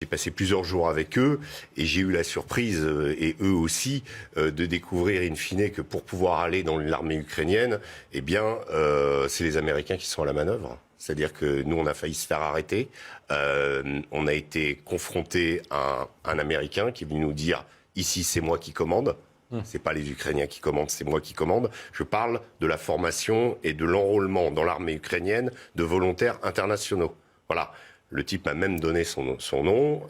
J'ai passé plusieurs jours avec eux et j'ai eu la surprise, et eux aussi, de découvrir in fine que pour pouvoir aller dans l'armée ukrainienne, eh bien, c'est les Américains qui sont à la manœuvre. C'est-à-dire que nous, on a failli se faire arrêter. On a été confronté à un Américain qui est venu nous dire « Ici, c'est moi qui commande ». C'est pas les Ukrainiens qui commandent, c'est moi qui commande. Je parle de la formation et de l'enrôlement dans l'armée ukrainienne de volontaires internationaux. Voilà. Le type m'a même donné son nom.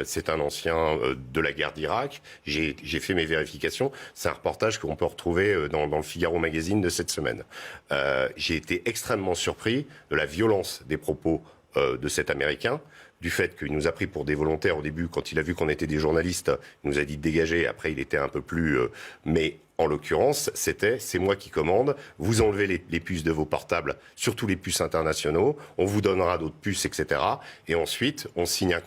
C'est un ancien de la guerre d'Irak. J'ai fait mes vérifications. C'est un reportage qu'on peut retrouver dans le Figaro Magazine de cette semaine. J'ai été extrêmement surpris de la violence des propos de cet Américain, du fait qu'il nous a pris pour des volontaires au début, quand il a vu qu'on était des journalistes, il nous a dit de dégager, après il était un peu plus... mais en l'occurrence, c'est moi qui commande, vous enlevez les puces de vos portables, surtout les puces internationaux, on vous donnera d'autres puces, etc. Et ensuite, on signe un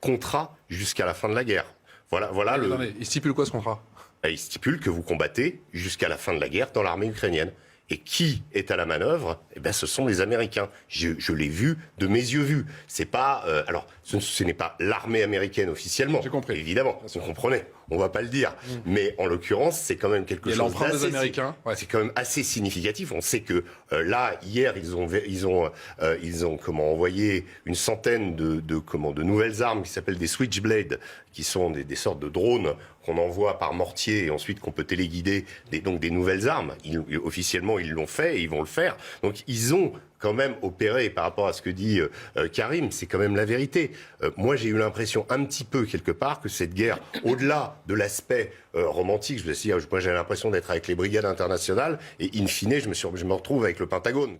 contrat jusqu'à la fin de la guerre. Voilà le... Non mais il stipule quoi ce contrat ? Il stipule que vous combattez jusqu'à la fin de la guerre dans l'armée ukrainienne. Et qui est à la manœuvre ? Eh bien, ce sont les Américains. Je l'ai vu de mes yeux vus. C'est pas, alors, ce n'est pas l'armée américaine officiellement. J'ai compris. Évidemment, vous comprenez. On va pas le dire. Mais en l'occurrence, c'est quand même quelque chose d'assez... des Américains. Ouais. C'est quand même assez significatif. On sait que là, hier, ils ont envoyé une centaine de nouvelles armes qui s'appellent des Switchblade, qui sont des sortes de drones qu'on envoie par mortier et ensuite qu'on peut téléguider, donc des nouvelles armes. Officiellement, ils l'ont fait et ils vont le faire. Donc, ils ont quand même opéré par rapport à ce que dit Karim, c'est quand même la vérité. Moi, j'ai eu l'impression un petit peu, quelque part, que cette guerre, au-delà de l'aspect romantique, moi j'ai l'impression d'être avec les brigades internationales et in fine, je me retrouve avec le Pentagone.